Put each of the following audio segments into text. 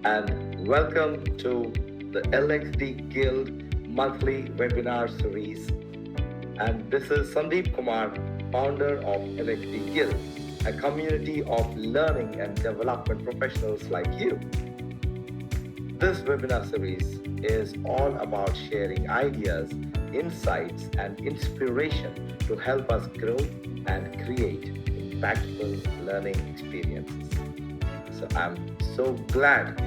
and welcome to the LXD Guild monthly webinar series. And this is Sandeep Kumar, founder of LXD Guild, a community of learning and development professionals like you. This webinar series is all about sharing ideas, insights, and inspiration to help us grow and create impactful learning experiences. So I'm so glad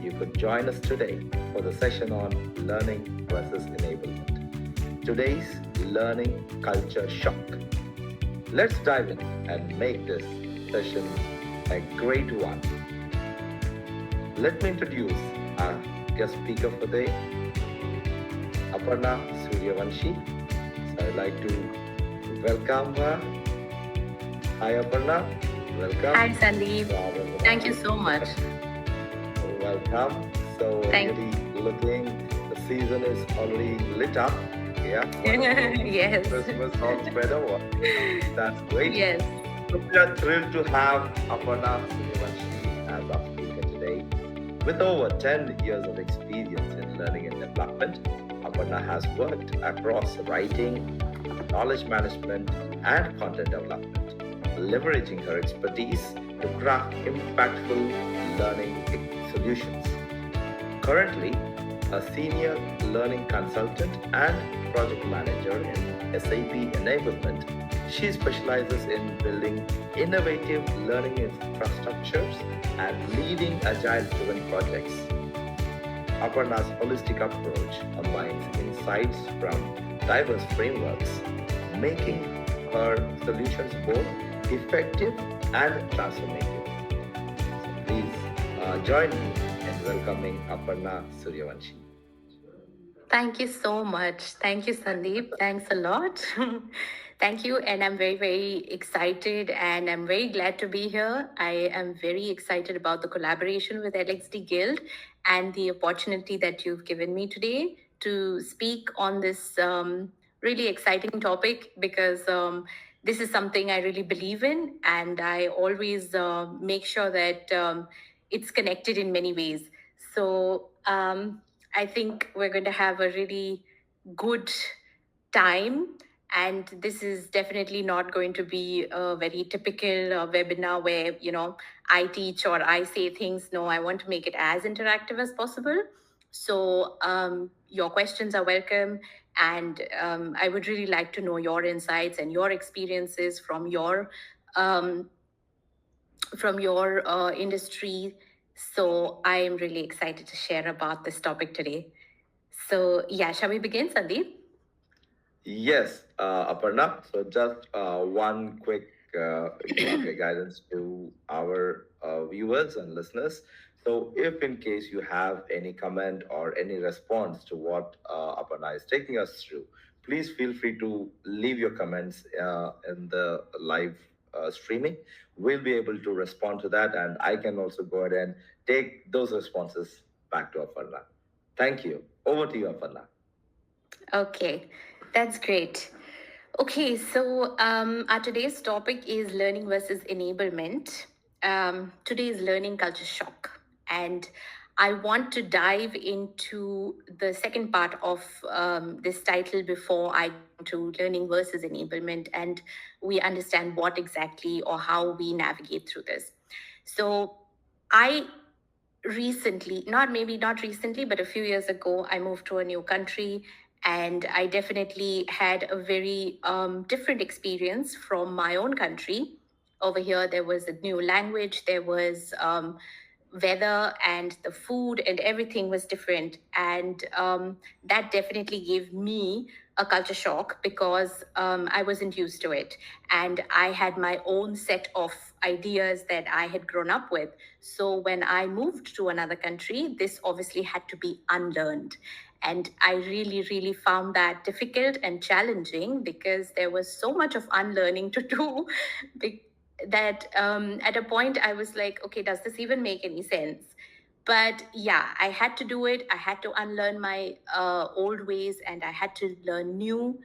you could join us today for the session on learning versus enablement. Today's learning culture shock. Let's dive in and make this session a great one. Let me introduce our guest speaker for the day, Aparna Suryavanshi. So I'd like to welcome her. Hi Aparna, welcome. Hi Sandeep, thank you so much. Welcome. So really looking, the season is already lit up. Yeah. Yes. Christmas sounds better. That's great. Yes. So we are thrilled to have Aparna Suryavanshi as our speaker today. With over 10 years of experience in learning and development, Aparna has worked across writing, knowledge management, and content development, leveraging her expertise to craft impactful learning solutions. Currently, a senior learning consultant and project manager in SAP Enablement, she specializes in building innovative learning infrastructures and leading agile-driven projects. Aparna's holistic approach combines insights from diverse frameworks, making her solutions both effective and transformative. So please join me in welcoming Aparna Suryavanshi. Thank you so much. Thank you, Sandeep. Thanks a lot. Thank you. And I'm very, very excited and I'm very glad to be here. I am very excited about the collaboration with LXD Guild and the opportunity that you've given me today to speak on this really exciting topic because this is something I really believe in. And I always make sure that it's connected in many ways. So, I think we're going to have a really good time. And this is definitely not going to be a very typical webinar where, I teach or I say things. No, I want to make it as interactive as possible. So your questions are welcome. And I would really like to know your insights and your experiences um, from your industry. So I am really excited to share about this topic today. So yeah, shall we begin, Sandeep? Yes, Aparna. So just one quick guidance to our viewers and listeners. So if in case you have any comment or any response to what Aparna is taking us through, please feel free to leave your comments in the live streaming. We'll be able to respond to that, and I can also go ahead and take those responses back to Aparna. Thank you. Over to you, Aparna. Okay, that's great. Okay, so our today's topic is learning versus enablement. Today's learning culture shock. And I want to dive into the second part of this title before I go to learning versus enablement and we understand what exactly or how we navigate through this. So I recently, not recently, but a few years ago, I moved to a new country and I definitely had a very different experience from my own country. Over here, there was a new language, there was weather, and the food, and everything was different. And that definitely gave me a culture shock because I wasn't used to it. And I had my own set of ideas that I had grown up with. So when I moved to another country, this obviously had to be unlearned. And I really, really found that difficult and challenging because there was so much of unlearning to do that at a point I was like, okay, does this even make any sense? But yeah, I had to do it. I had to unlearn my old ways and I had to learn new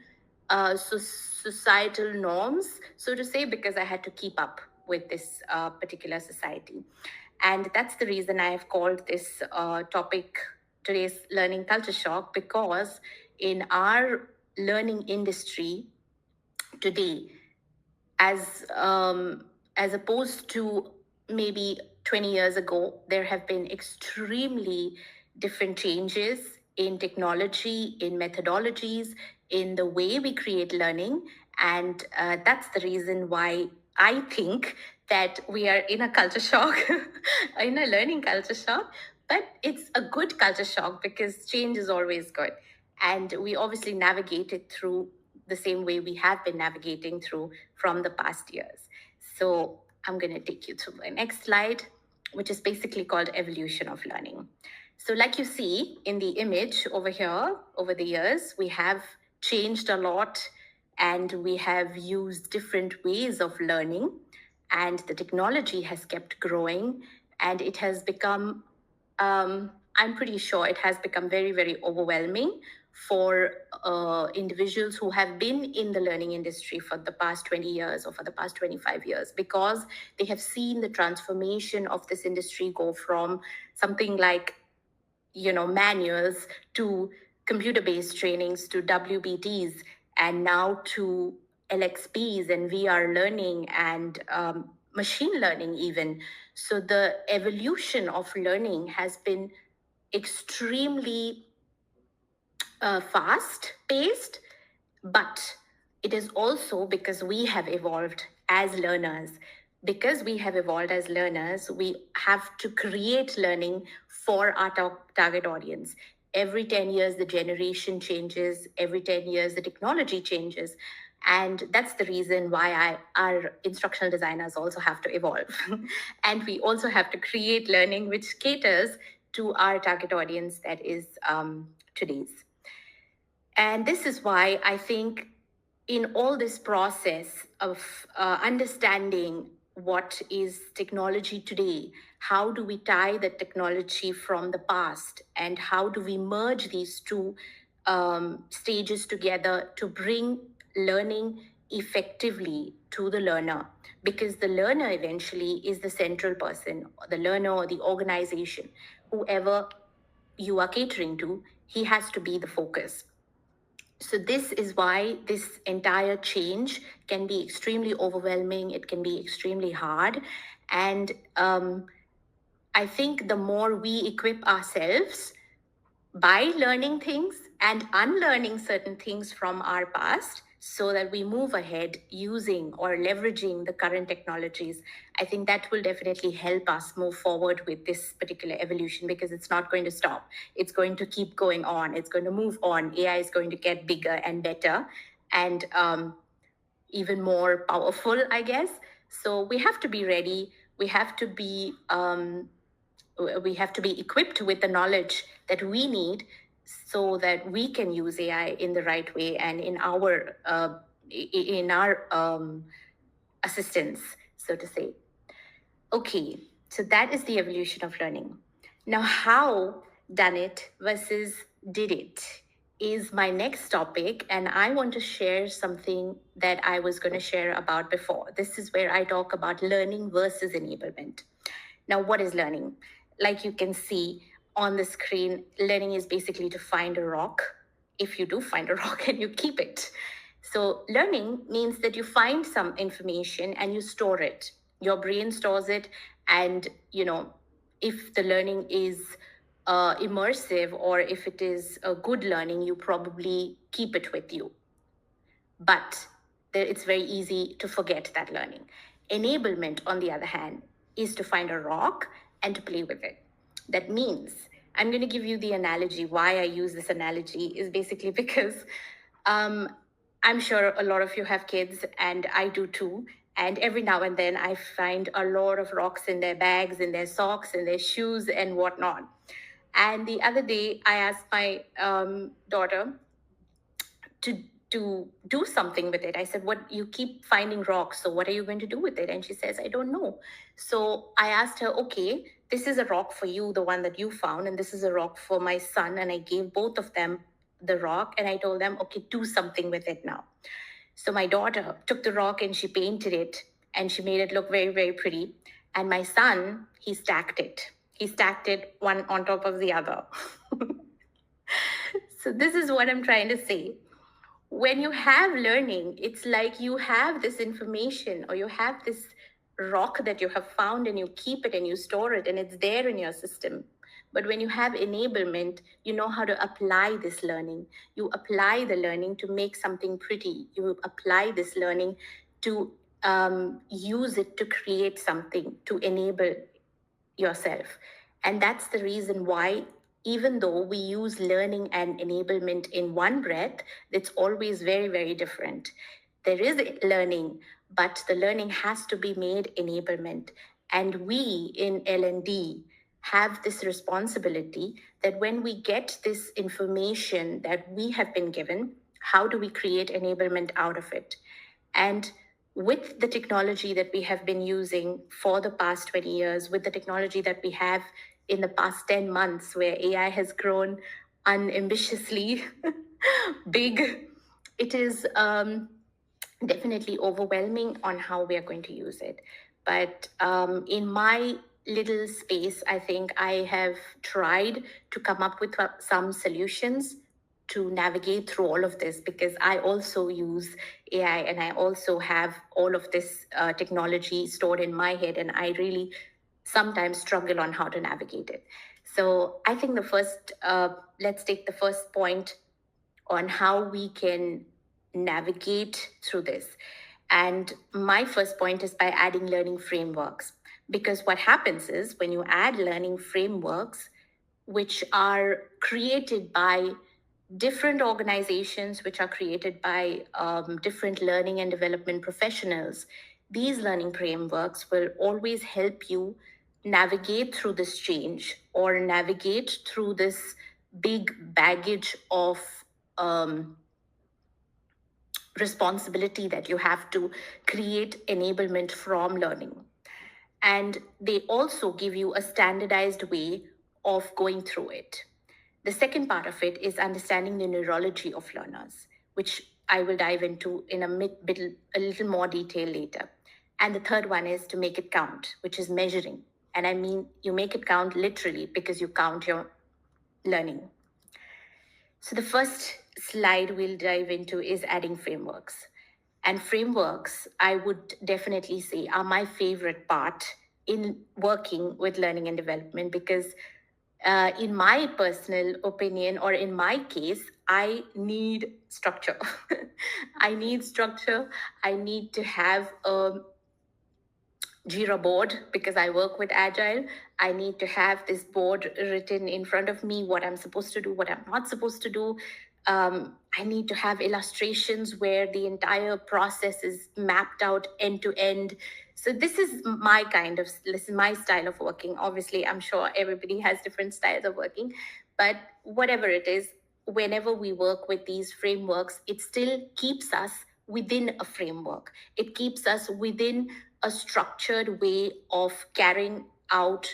societal norms, so to say, because I had to keep up with this particular society. And that's the reason I have called this topic today's learning culture shock, because in our learning industry today, as as opposed to maybe 20 years ago, there have been extremely different changes in technology, in methodologies, in the way we create learning. And that's the reason why I think that we are in a culture shock, in a learning culture shock. But it's a good culture shock because change is always good. And we obviously navigate it through the same way we have been navigating through from the past years. So I'm going to take you to the next slide, which is basically called evolution of learning. So, like you see in the image over here, over the years, we have changed a lot, and we have used different ways of learning, and the technology has kept growing, and it has become, I'm pretty sure it has become very, very overwhelming for individuals who have been in the learning industry for the past 20 years or for the past 25 years, because they have seen the transformation of this industry go from something like, manuals to computer based trainings to WBTs, and now to LXPs and VR learning and machine learning, even. So the evolution of learning has been extremely fast paced, but it is also because we have evolved as learners. Because we have evolved as learners, we have to create learning for our target audience. Every 10 years, the generation changes. Every 10 years, the technology changes. And that's the reason why our instructional designers also have to evolve. And we also have to create learning which caters to our target audience, that is today's. And this is why I think in all this process of understanding what is technology today, how do we tie the technology from the past, and how do we merge these two stages together to bring learning effectively to the learner? Because the learner eventually is the central person, or the learner or the organization, whoever you are catering to, he has to be the focus. So this is why this entire change can be extremely overwhelming. It can be extremely hard. And I think the more we equip ourselves by learning things and unlearning certain things from our past, so that we move ahead using or leveraging the current technologies, I think that will definitely help us move forward with this particular evolution, because it's not going to stop. It's going to keep going on. It's going to move on. AI is going to get bigger and better, and even more powerful, I guess. So we have to be ready. We have to be equipped with the knowledge that we need, so that we can use AI in the right way and in our assistance, so to say. Okay, so that is the evolution of learning. Now, how done it versus did it is my next topic, and I want to share something that I was going to share about before. This is where I talk about learning versus enablement. Now, what is learning? Like you can see on the screen, learning is basically to find a rock. If you do find a rock and you keep it. So, learning means that you find some information and you store it. Your brain stores it, and if the learning is immersive, or if it is a good learning, you probably keep it with you. But it's very easy to forget that learning. Enablement, on the other hand, is to find a rock and to play with it. That means, I'm going to give you the analogy. Why I use this analogy is basically because um, I'm sure a lot of you have kids, and I do too. And every now and then I find a lot of rocks in their bags, in their socks, in their shoes, and whatnot. And the other day, I asked my daughter to do something with it. I said, "What, you keep finding rocks, so what are you going to do with it?" And she says, "I don't know." So I asked her, "Okay, this is a rock for you, the one that you found, and this is a rock for my son." And I gave both of them the rock, and I told them, "Okay, do something with it now." So my daughter took the rock and she painted it, and she made it look very, very pretty. And my son, he stacked it. He stacked it one on top of the other. So this is what I'm trying to say. When you have learning, it's like you have this information or you have this rock that you have found and you keep it and you store it and it's there in your system. But when you have enablement, you know how to apply this learning. You apply the learning to make something pretty. You apply this learning to use it to create something, to enable yourself. And that's the reason why, even though we use learning and enablement in one breath, it's always very, very different. There is learning, but the learning has to be made enablement. And we in L&D have this responsibility that when we get this information that we have been given, how do we create enablement out of it? And with the technology that we have been using for the past 20 years, with the technology that we have in the past 10 months, where AI has grown unambitiously big, it is definitely overwhelming on how we are going to use it. But in my little space, I think I have tried to come up with some solutions to navigate through all of this, because I also use AI and I also have all of this technology stored in my head, and I really sometimes struggle on how to navigate it. So I think let's take the first point on how we can navigate through this. And my first point is by adding learning frameworks. Because what happens is when you add learning frameworks, which are created by different organizations, which are created by different learning and development professionals, these learning frameworks will always help you navigate through this change or navigate through this big baggage of um, responsibility that you have to create enablement from learning. And they also give you a standardized way of going through it. The second part of it is understanding the neurology of learners, which I will dive into in a little more detail later. And the third one is to make it count, which is measuring. And I mean, you make it count literally because you count your learning. So the first slide we'll dive into is adding frameworks. And frameworks, I would definitely say, are my favorite part in working with learning and development, because in my personal opinion, or in my case, I need structure. I need structure. I need to have a Jira board because I work with Agile. I need to have this board written in front of me, what I'm supposed to do, what I'm not supposed to do. I need to have illustrations where the entire process is mapped out end to end. So this is my style of working. Obviously, I'm sure everybody has different styles of working, but whatever it is, whenever we work with these frameworks, it still keeps us within a framework. It keeps us within a structured way of carrying out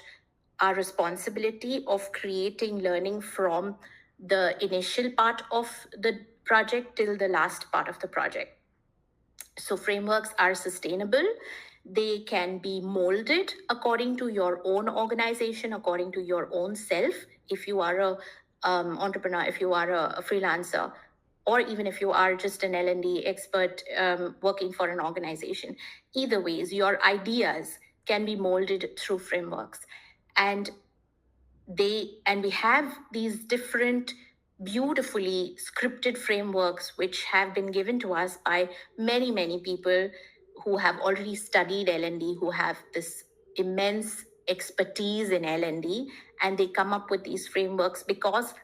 our responsibility of creating learning from the initial part of the project till the last part of the project. So frameworks are sustainable. They can be molded according to your own organization, according to your own self. If you are a entrepreneur, if you are a freelancer, or even if you are just an L&D expert working for an organization, either ways, your ideas can be molded through frameworks. And we have these different beautifully scripted frameworks which have been given to us by many people who have already studied L&D, who have this immense expertise in L&D, and they come up with these frameworks because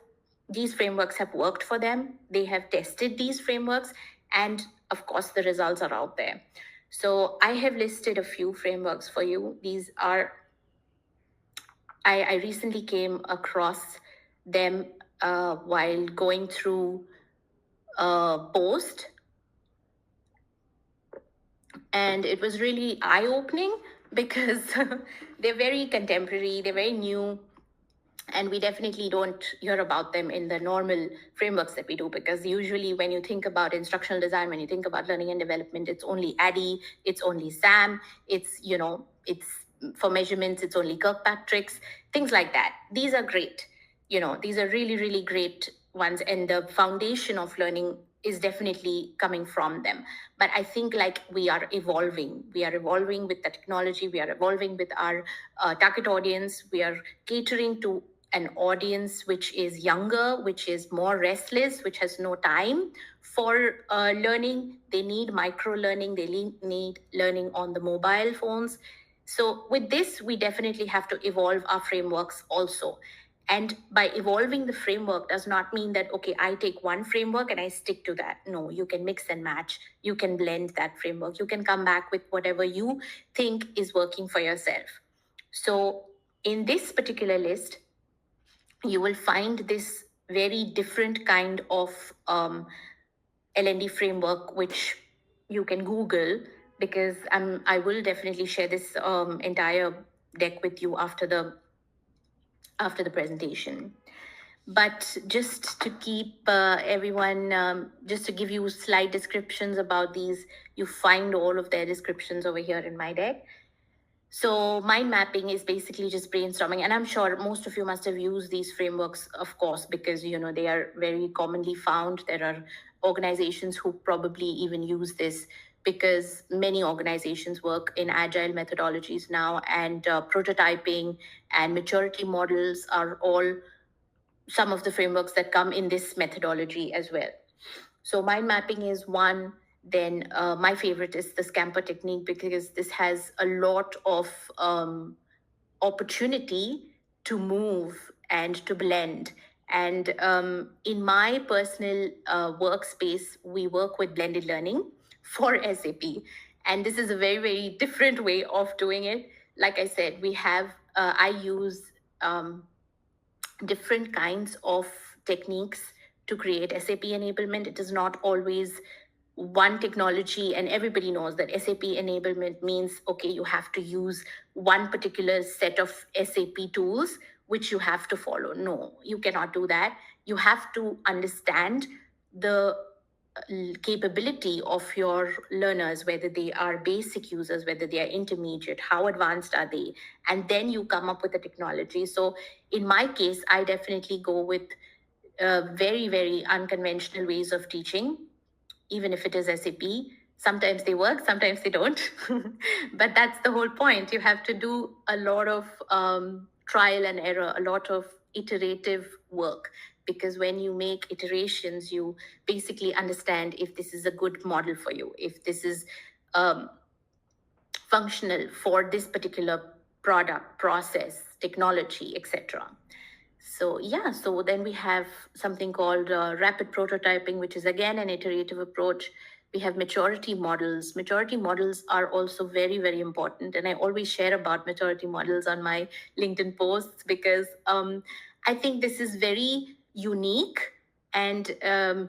these frameworks have worked for them. They have tested these frameworks, and of course the results are out there. So I have listed a few frameworks for you. These are I recently came across them while going through a post, and it was really eye-opening because they're very contemporary, they're very new, and we definitely don't hear about them in the normal frameworks that we do, because usually when you think about instructional design, when you think about learning and development, it's only Addy, it's only Sam, it's for measurements, it's only Kirkpatrick's, things like that. These are great. These are really, really great ones. And the foundation of learning is definitely coming from them. But I think like we are evolving. We are evolving with the technology. We are evolving with our target audience. We are catering to an audience which is younger, which is more restless, which has no time for learning. They need micro learning. They need learning on the mobile phones. So with this, we definitely have to evolve our frameworks also. And by evolving the framework does not mean that, okay, I take one framework and I stick to that. No, you can mix and match. You can blend that framework. You can come back with whatever you think is working for yourself. So in this particular list, you will find this very different kind of LND framework, which you can Google, because I will definitely share this entire deck with you after the presentation. But just to keep everyone, just to give you slight descriptions about these, you find all of their descriptions over here in my deck. So mind mapping is basically just brainstorming, and I'm sure most of you must have used these frameworks, of course, because they are very commonly found. There are organizations who probably even use this because many organizations work in agile methodologies now, and prototyping and maturity models are all some of the frameworks that come in this methodology as well. So mind mapping is one. Then my favorite is the scamper technique, because this has a lot of opportunity to move and to blend. And in my personal workspace, we work with blended learning for SAP. And this is a very, very different way of doing it. Like I said, I use different kinds of techniques to create SAP enablement. It is not always one technology, and everybody knows that SAP enablement means, okay, you have to use one particular set of SAP tools which you have to follow. No, you cannot do that. You have to understand the capability of your learners, whether they are basic users, whether they are intermediate, how advanced are they, and then you come up with a technology. So in my case, I definitely go with very, very unconventional ways of teaching, even if it is SAP. Sometimes they work, sometimes they don't. But that's the whole point. You have to do a lot of trial and error, a lot of iterative work, because when you make iterations, you basically understand if this is a good model for you, if this is um, functional for this particular product, process, technology, etc. So yeah, so then we have something called rapid prototyping, which is again an iterative approach. We have maturity models. Maturity models are also very, very important. And I always share about maturity models on my LinkedIn posts, because I think this is very unique and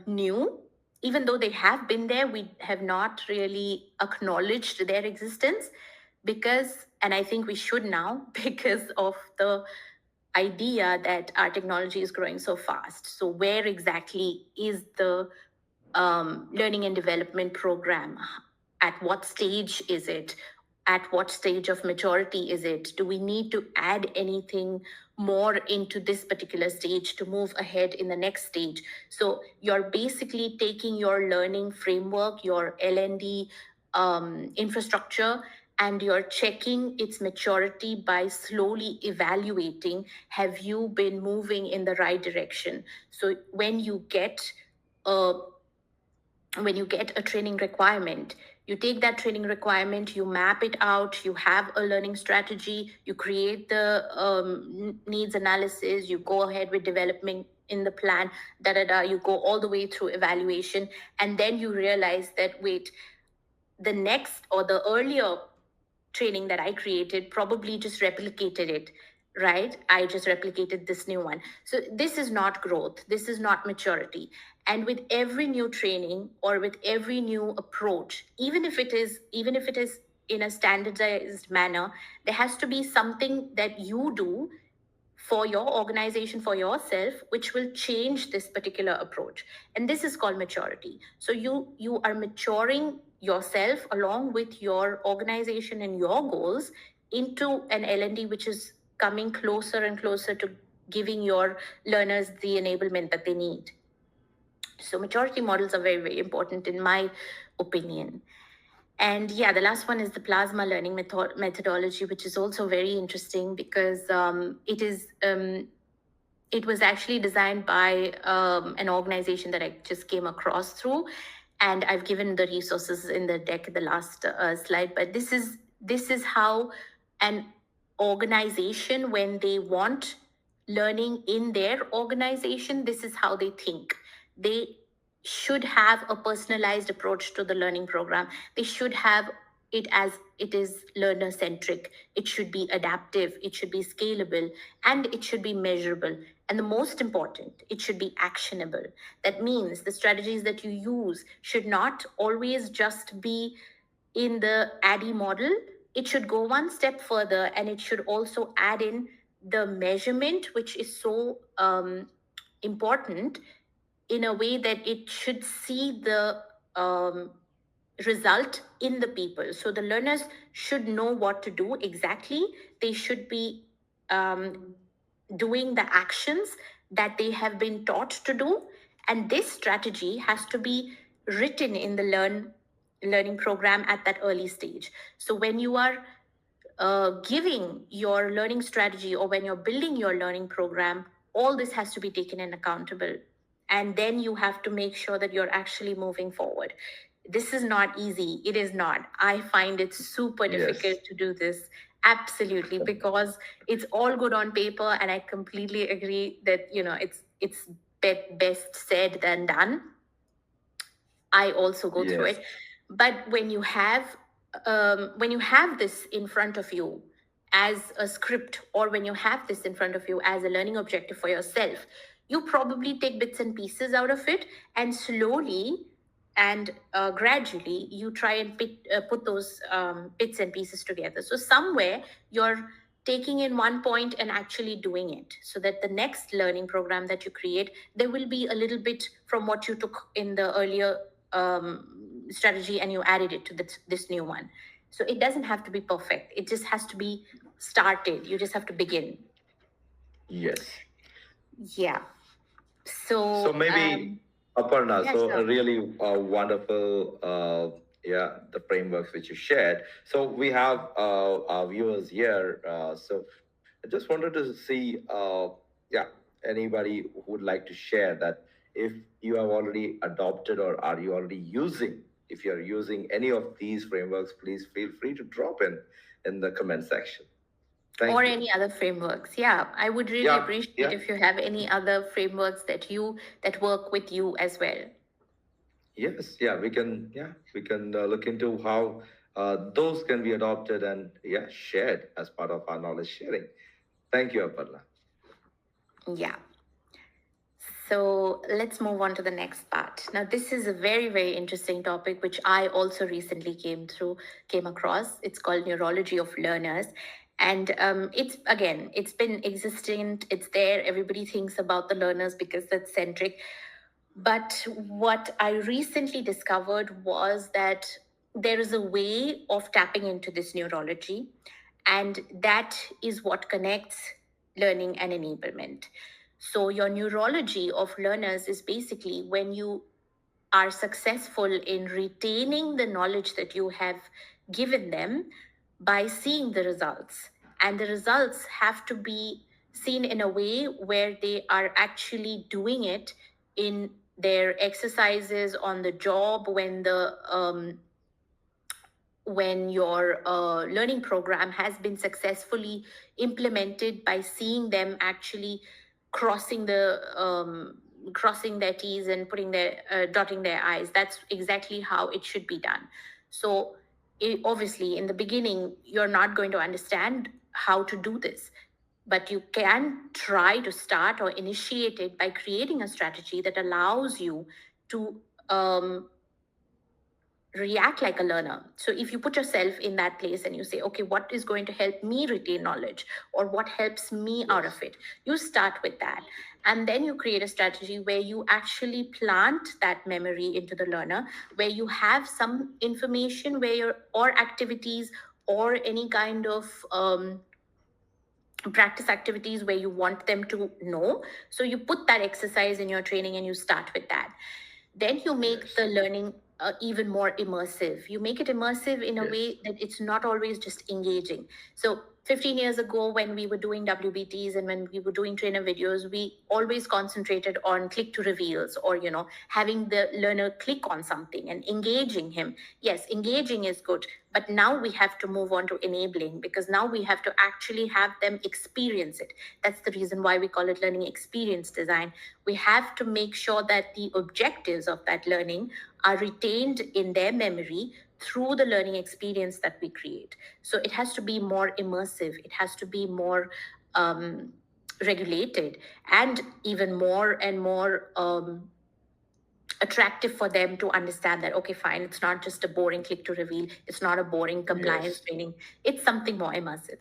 new. Even though they have been there, we have not really acknowledged their existence, because, and I think we should now, because of the idea that our technology is growing so fast. So where exactly is the learning and development program? At what stage is it? At what stage of maturity is it? Do we need to add anything more into this particular stage to move ahead in the next stage? So you're basically taking your learning framework, your LND infrastructure, and you're checking its maturity by slowly evaluating, have you been moving in the right direction? So a when you get a training requirement, you take that training requirement, you map it out, you have a learning strategy, you create the needs analysis, you go ahead with developing in the plan, you go all the way through evaluation, and then you realize that, wait, the next or the earlier training that I created probably just replicated it, right? I just replicated this new one. So this is not growth. This is not maturity. And with every new training or with every new approach, even if it is in a standardized manner, there has to be something that you do for your organization, for yourself, which will change this particular approach. And this is called maturity. So you are maturing yourself along with your organization and your goals into an L&D which is coming closer and closer to giving your learners the enablement that they need. So maturity models are very, very important in my opinion. And yeah, the last one is the plasma learning methodology, which is also very interesting because it was actually designed by an organization that I just came across through, and I've given the resources in the deck, the last slide. But this is how an organization, when they want learning in their organization, this is how they think. They should have a personalized approach to the learning program. They should have it as it is learner centric. It should be adaptive, it should be scalable, and it should be measurable. And the most important, it should be actionable. That means the strategies that you use should not always just be in the ADDIE model. It should go one step further, and it should also add in the measurement, which is so important, in a way that it should see the um, result in the people. So the learners should know what to do exactly. They should be um, doing the actions that they have been taught to do. And this strategy has to be written in the learning program at that early stage. So when you are giving your learning strategy, or when you're building your learning program, all this has to be taken in accountable. And then you have to make sure that you're actually moving forward. This is not easy. It is not. I find it super difficult Yes. to do this. Absolutely, because it's all good on paper, and I completely agree that it's best said than done. I also go through Yes. it. But when you have this in front of you as a script, or when you have this in front of you as a learning objective for yourself, you probably take bits and pieces out of it, and slowly and gradually you try and put those bits and pieces together. So somewhere you're taking in one point and actually doing it, so that the next learning program that you create, there will be a little bit from what you took in the earlier strategy, and you added it to this new one. So it doesn't have to be perfect, it just has to be started. You just have to begin. Yes. Yeah. So So maybe Aparna, yeah, so a sure. really wonderful, yeah, the frameworks which you shared. So we have our viewers here. So I just wanted to see, yeah, anybody who would like to share that if you have already adopted or are you already using, if you're using any of these frameworks, please feel free to drop in the comment section. Or Thank you. any other frameworks. Yeah, I would really Yeah, appreciate yeah. if you have any other frameworks that work with you as well. Yes, we can look into how those can be adopted and yeah, shared as part of our knowledge sharing. Thank you, Aparna. Yeah. So let's move on to the next part. Now, this is a very, very interesting topic, which I also recently came across. It's called Neurology of Learners. And it's been existent, it's there. Everybody thinks about the learners because that's centric. But what I recently discovered was that there is a way of tapping into this neurology, and that is what connects learning and enablement. So, your neurology of learners is basically when you are successful in retaining the knowledge that you have given them by seeing the results. And the results have to be seen in a way where they are actually doing it in their exercises on the job, when your learning program has been successfully implemented, by seeing them actually crossing crossing their t's and putting their dotting their i's. That's exactly how it should be done. So obviously in the beginning you're not going to understand how to do this, but you can try to start or initiate it by creating a strategy that allows you to um, react like a learner. So if you put yourself in that place and you say, okay, what is going to help me retain knowledge, or what helps me out of Yes. it, you start with that. And then you create a strategy where you actually plant that memory into the learner, where you have some information where your or activities or any kind of practice activities where you want them to know. So you put that exercise in your training and you start with that. Then you make Yes. the learning even more immersive. You make it immersive in a Yes. way that it's not always just engaging. So 15 years ago, when we were doing WBTs and when we were doing trainer videos, we always concentrated on click to reveals, or having the learner click on something and engaging him. Yes, engaging is good, but now we have to move on to enabling, because now we have to actually have them experience it. That's the reason why we call it learning experience design. We have to make sure that the objectives of that learning are retained in their memory through the learning experience that we create. So it has to be more immersive, it has to be more regulated, and even more and more attractive for them to understand that, okay, fine, it's not just a boring click to reveal, it's not a boring compliance Yes. training, it's something more immersive.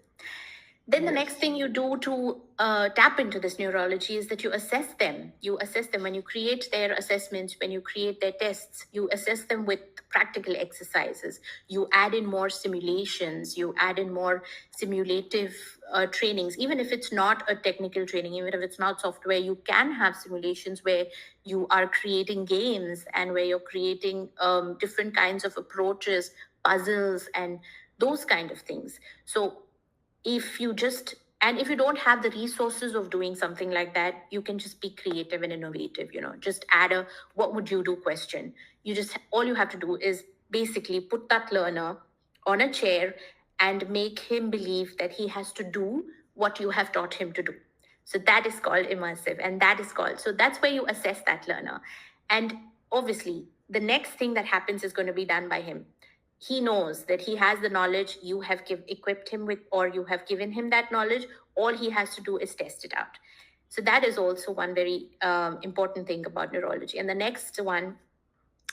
Then the next Yes. thing you do to tap into this neurology is that you assess them. You assess them when you create their assessments, when you create their tests, you assess them with practical exercises. You add in more simulations, you add in more simulative trainings. Even if it's not a technical training, even if it's not software, you can have simulations where you are creating games and where you're creating different kinds of approaches, puzzles, and those kind of things. So if you just, and if you don't have the resources of doing something like that, you can just be creative and innovative. Just add a what would you do question. You just, all you have to do is basically put that learner on a chair and make him believe that he has to do what you have taught him to do. So that is called immersive, and that is called, so that's where you assess that learner. And obviously the next thing that happens is going to be done by him. He knows that he has the knowledge, you have equipped him with, or you have given him that knowledge. All he has to do is test it out. So that is also one very important thing about neurology. And the next one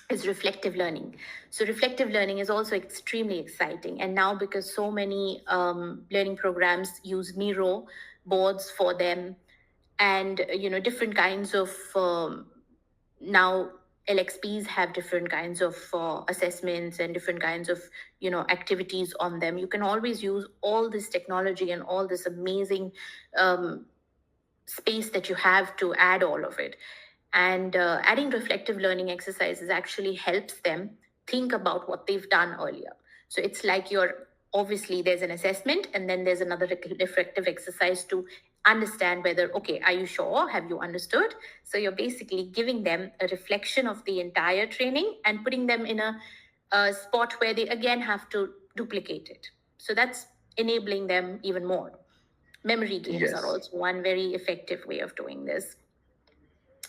is reflective learning. So reflective learning is also extremely exciting, and now because so many learning programs use Miro boards for them, and different kinds of now LXPs have different kinds of assessments and different kinds of activities on them. You can always use all this technology and all this amazing um, space that you have to add all of it. And adding reflective learning exercises actually helps them think about what they've done earlier. So it's like you're, obviously there's an assessment and then there's another reflective exercise to understand whether, okay, are you sure, have you understood? So you're basically giving them a reflection of the entire training and putting them in a spot where they again have to duplicate it. So that's enabling them even more. Memory games are Yes. also one very effective way of doing this.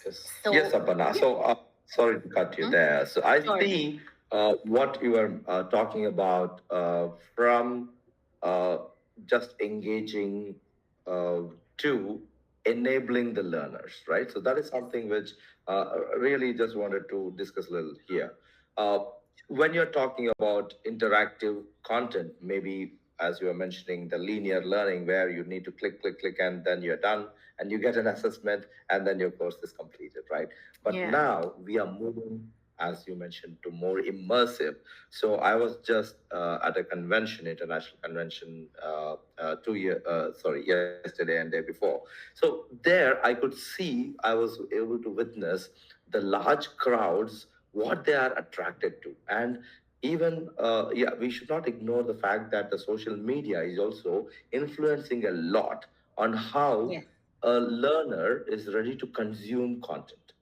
Yes, yes, So, Aparna. yeah. So, sorry to cut you Hmm? there. So, I Sure. see what you are talking about from uh, just engaging uh, to enabling the learners, right? So, that is Yes. something which really just wanted to discuss a little here. Uh, when you're talking about interactive content, maybe as you were mentioning, the linear learning where you need to click, click, click, and then you're done and you get an assessment and then your course is completed, right? But Yeah. now we are moving, as you mentioned, to more immersive. So I was just at a convention, international convention, 2 year, sorry, yesterday and day before. So there I could see, I was able to witness the large crowds, what they are attracted to. And even yeah, we should not ignore the fact that the social media is also influencing a lot on how Yes. a learner is ready to consume content,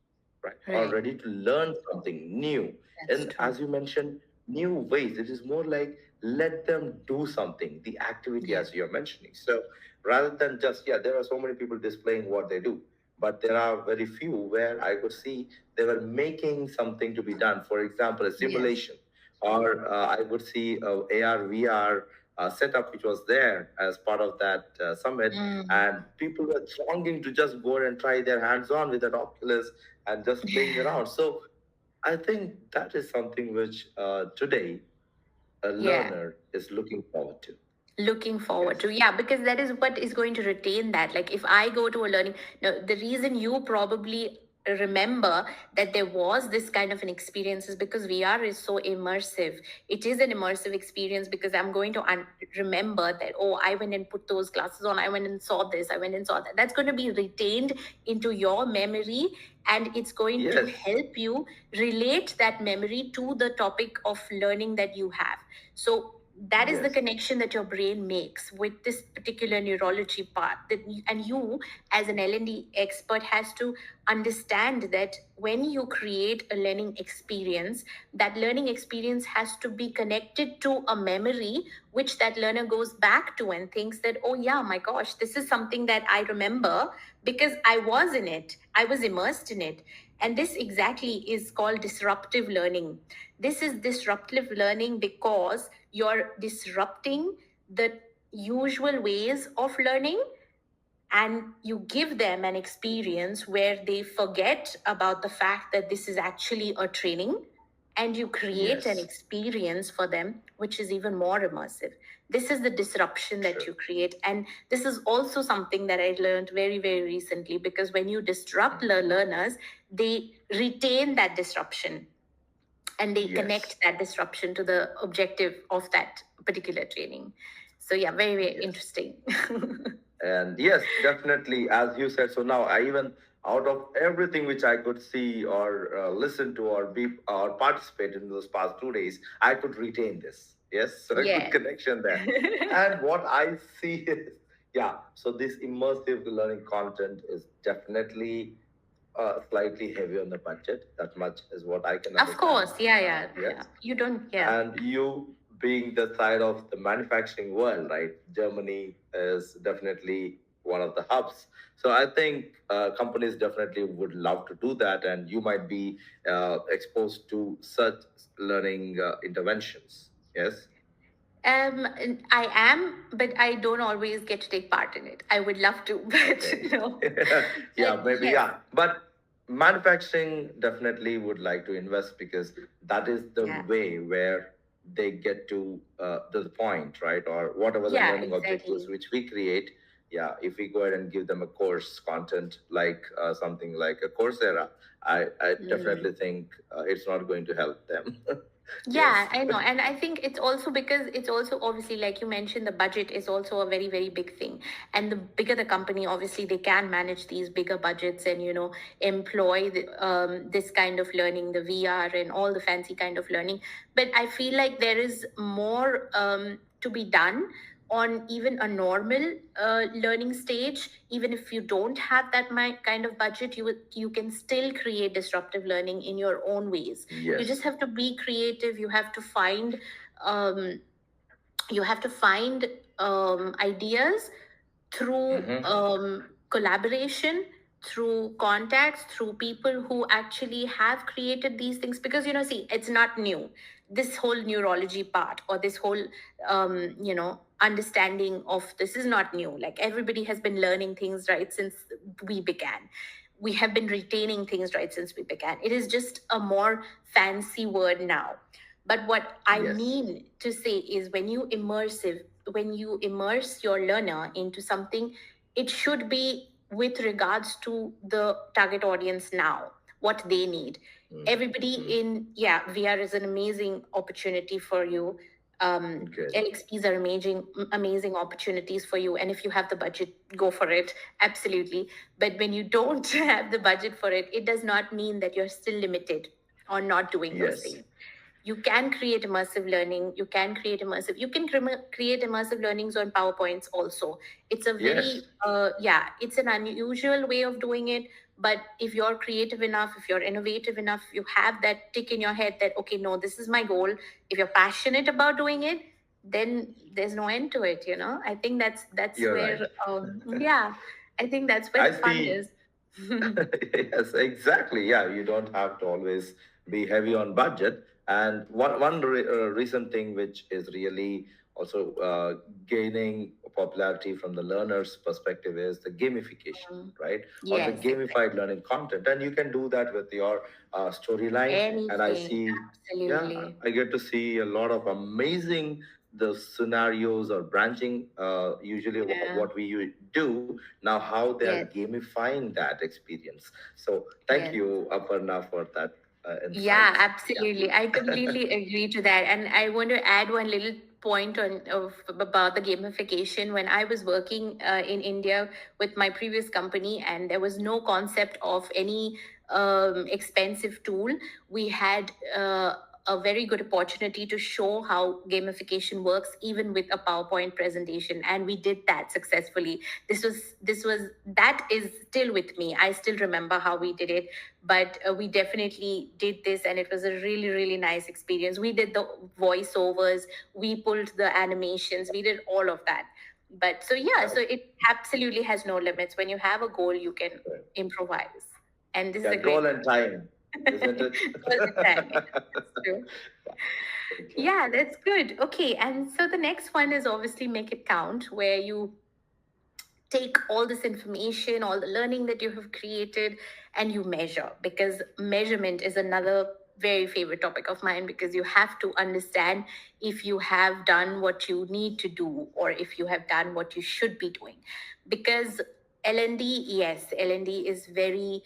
right? Or Right. ready to learn something new. That's And true. as you mentioned, new ways. It is more like let them do something, the activity Yeah. as you're mentioning. So rather than just, yeah, there are so many people displaying what they do, but there are very few where I could see they were making something to be done. For example, a Yes. simulation, or I would see AR, VR setup which was there as part of that summit, Mm. and people were thronging to just go and try their hands on with that Oculus and just playing around. So I think that is something which today a Yeah. learner is looking forward to. Looking forward Yes. to, yeah, because that is what is going to retain that. Like if I go to a learning, now the reason you probably remember that there was this kind of an experience is because VR is so immersive. It is an immersive experience because I'm going to remember that, oh, I went and put those glasses on, I went and saw this, I went and saw that. That's going to be retained into your memory, and it's going to Yes. help you relate that memory to the topic of learning that you have. So that is the Yes. connection that your brain makes with this particular neurology part and you as an L&D expert has to understand that when you create a learning experience, that learning experience has to be connected to a memory which that learner goes back to and thinks that, oh yeah, my gosh, this is something that I remember because I was in it, I was immersed in it. And this exactly is called disruptive learning. This is disruptive learning because you're disrupting the usual ways of learning, and you give them an experience where they forget about the fact that this is actually a training, and you create an Yes. experience for them which is even more immersive. This is the disruption that True. you create, and this is also something that I learned very very recently, because when you disrupt Mhm. learners, they retain that disruption and they Yes. connect that disruption to the objective of that particular training. So yeah, very very Yes. interesting. And yes, definitely, as you said. So now, I even out of everything which I could see or listen to or be or participate in those past 2 days, I could retain this. Yes, so a good Yeah. connection there. And what I see is, yeah. So this immersive learning content is definitely slightly heavy on the budget. That much is what I can Of understand. course, yeah, yeah, yeah. Yes, You don't, yeah. and you being the side of the manufacturing world, right? Germany is definitely one of the hubs. So I think companies definitely would love to do that, and you might be exposed to such learning interventions. Yes. And I am, but I don't always get to take part in it. I would love to, but Okay. no. But Yeah, maybe, yes, yeah. But manufacturing definitely would like to invest because that is the yeah, way where they get to the point, right? Or whatever the yeah, learning objectives exactly. which we create. Yeah, if we go ahead and give them a course content like something like a Coursera, I definitely Mm. think it's not going to help them. Yeah, Yes. I know. And I think it's also because it's also obviously, like you mentioned, the budget is also a very, very big thing. And the bigger the company, obviously, they can manage these bigger budgets and, employ this kind of learning, the VR and all the fancy kind of learning. But I feel like there is more to be done on even a normal learning stage. Even if you don't have that kind of budget, you can still create disruptive learning in your own ways. You just Yes. have to be creative. Um, you have to find ideas through Mm-hmm. collaboration, through contacts, through people who actually have created these things. Because see, it's not new. This whole neurology part, or this whole understanding of this is not new. Like, everybody has been learning things right since we began. We have been retaining things right since we began. It is just a more fancy word now. But what I Yes. mean to say is, when you immerse your learner into something, it should be with regards to the target audience now, what they need. Everybody Mm-hmm. in, yeah, VR is an amazing opportunity for you. Good. LXPs are amazing opportunities for you. And if you have the budget, go for it. Absolutely. But when you don't have the budget for it, it does not mean that you're still limited on not doing those Yes. things. You can create immersive learning. You can create immersive learnings on PowerPoints also. It's a Yes. very it's an unusual way of doing it. But if you're creative enough, if you're innovative enough, you have that tick in your head that, okay, no, this is my goal. If you're passionate about doing it, then there's no end to it. I think that's You're where right. yeah, I think that's where I the fun see. is. Yes, exactly. Yeah, you don't have to always be heavy on budget. And one recent thing which is really also gaining popularity from the learner's perspective is the gamification, Um, right? Or the yes, gamified exactly. learning content, and you can do that with your storyline. And I Anything, see, yeah, absolutely. I get to see a lot of amazing the scenarios or branching, usually Yeah. what we do now, how they are Yes. gamifying that experience. So thank Yes. you, Aparna, for that Yeah, insights. absolutely. I completely agree to that. And I want to add one little point on of about the gamification. When I was working in India with my previous company, and there was no concept of any expensive tool, we had a very good opportunity to show how gamification works, even with a PowerPoint presentation, and we did that successfully. This was that is still with me. I still remember how we did it, but we definitely did this, and it was a really really nice experience. We did the voiceovers, we pulled the animations, we did all of that. But so yeah, Yeah, so it absolutely has no limits. When you have a goal, you can improvise, and this is yeah, a great goal and time, isn't it? all the time. Yeah, that's true. Yeah, okay. Yeah, that's good. Okay, and so the next one is obviously make it count, where you take all this information, all the learning that you have created, and you measure, because measurement is another very favorite topic of mine, because you have to understand if you have done what you need to do, or if you have done what you should be doing. Because LND, yes, LND is very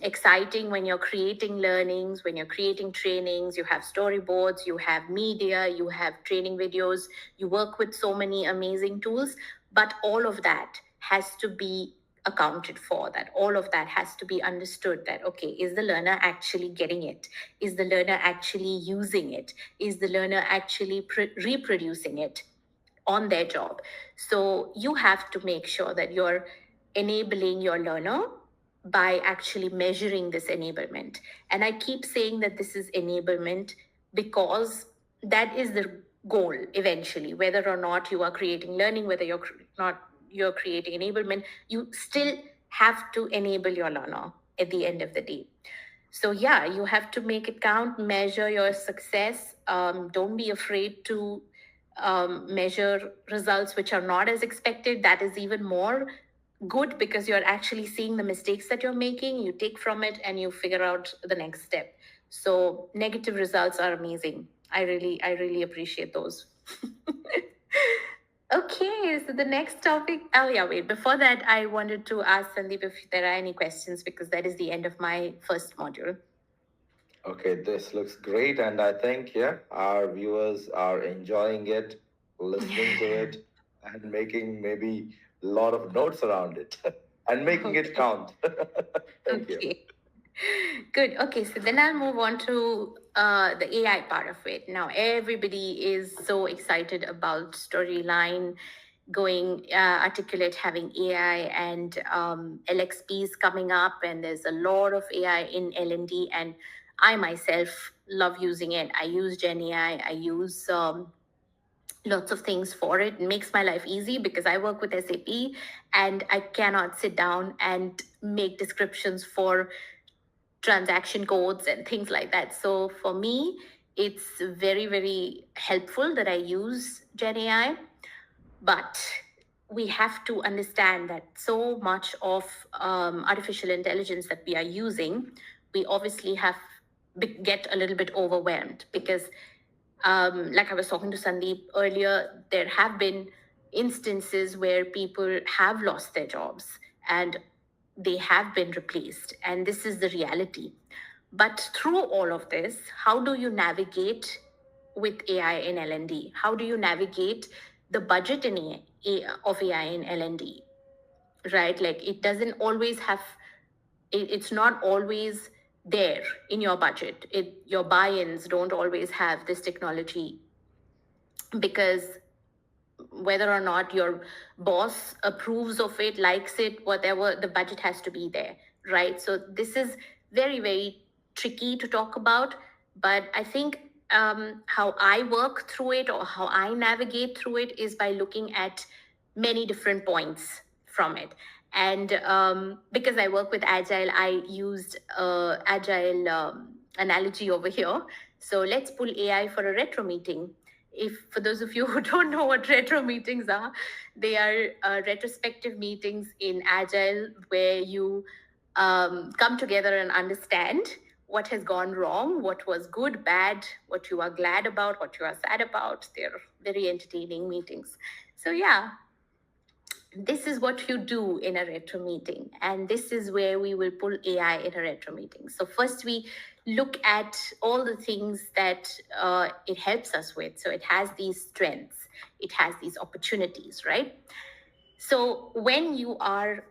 exciting when you're creating learnings, when you're creating trainings. You have storyboards, you have media, you have training videos, you work with so many amazing tools. But all of that has to be accounted for, that all of that has to be understood, that okay, is the learner actually getting it, is the learner actually using it, is the learner actually reproducing it on their job. So you have to make sure that you're enabling your learner by actually measuring this enablement. And I keep saying that this is enablement because that is the goal eventually. Whether or not you are creating learning, whether not you're creating enablement, you still have to enable your learner at the end of the day. So yeah, you have to make it count, measure your success. Don't be afraid to measure results which are not as expected. That is even more good, because you're actually seeing the mistakes that you're making, you take from it, and you figure out the next step. So negative results are amazing. I really appreciate those. Okay, so the next topic. Oh yeah, wait. Before that, I wanted to ask Sandeep if there are any questions, because that is the end of my first module. Okay, this looks great, and I think, yeah, our viewers are enjoying it, listening to it, and making maybe a lot of notes around it, and making it Okay. count. Thank you. Okay. Good. Okay, so then I'll move on to the AI part of it. Now, everybody is so excited about storyline going articulate, having AI, and LXPs coming up, and there's a lot of AI in L&D, and I myself love using it. I use Gen AI. I use lots of things for it. It makes my life easy because I work with SAP, and I cannot sit down and make descriptions for transaction codes and things like that. So for me, it's very, very helpful that I use Gen AI. But we have to understand that so much of artificial intelligence that we are using, we obviously get a little bit overwhelmed, because like I was talking to Sandeep earlier, there have been instances where people have lost their jobs, and they have been replaced. And this is the reality. But through all of this, how do you navigate with AI in L&D? How do you navigate the budget in of AI in L&D? Right? Like it doesn't always have, it's not always there in your budget. Your buy-ins don't always have this technology, because whether or not your boss approves of it, likes it, whatever, the budget has to be there, right? So this is very, very tricky to talk about. But I think how I work through it, or how I navigate through it, is by looking at many different points from it. And because I work with Agile, I used Agile analogy over here. So let's pull AI for a retro meeting. If for those of you who don't know what retro meetings are, they are retrospective meetings in Agile, where you come together and understand what has gone wrong, what was good, bad, what you are glad about, what you are sad about. They're very entertaining meetings. So yeah, this is what you do in a retro meeting, and this is where we will pull AI in a retro meeting. So first we look at all the things that it helps us with. So it has these strengths, it has these opportunities, right? So when you are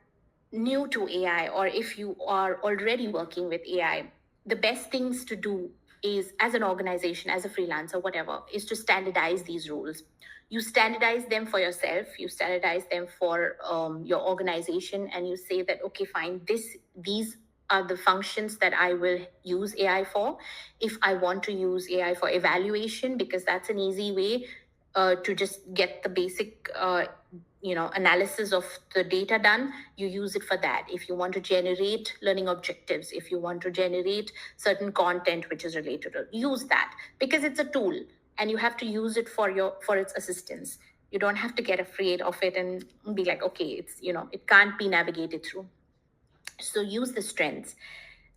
new to AI, or if you are already working with AI, the best things to do is, as an organization, as a freelancer, whatever, is to standardize these rules. You standardize them for yourself, you standardize them for your organization, and you say that, okay, fine, these are the functions that I will use AI for. If I want to use AI for evaluation, because that's an easy way to just get the basic analysis of the data done, you use it for that. If you want to generate learning objectives, if you want to generate certain content which is related to, use that, because it's a tool and you have to use it for its assistance. You don't have to get afraid of it and be like, okay, it can't be navigated through. So use the strengths.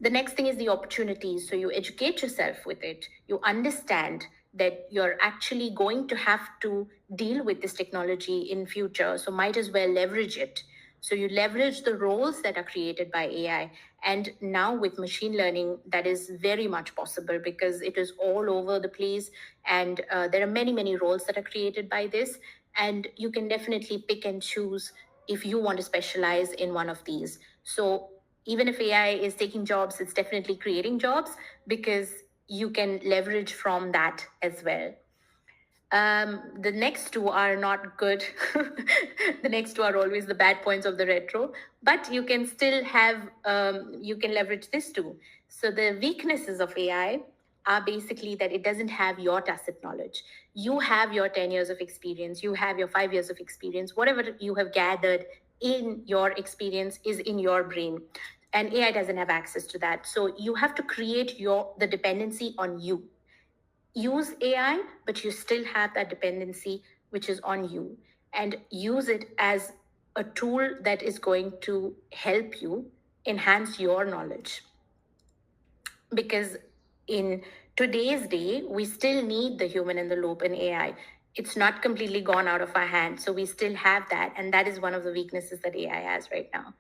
The next thing is the opportunities. So you educate yourself with it. You understand that you're actually going to have to deal with this technology in future. So might as well leverage it. So you leverage the roles that are created by AI. And now with machine learning, that is very much possible because it is all over the place. And there are many, many roles that are created by this. And you can definitely pick and choose if you want to specialize in one of these. So even if AI is taking jobs, it's definitely creating jobs because you can leverage from that as well. The next two are not good. The next two are always the bad points of the retro, but you can still you can leverage this too. So the weaknesses of AI are basically that it doesn't have your tacit knowledge. You have your 10 years of experience, you have your 5 years of experience, whatever you have gathered in your experience is in your brain. And AI doesn't have access to that. So you have to create the dependency on you. Use AI, but you still have that dependency which is on you, and use it as a tool that is going to help you enhance your knowledge. Because in today's day, we still need the human in the loop in AI. It's not completely gone out of our hands. So we still have that. And that is one of the weaknesses that AI has right now.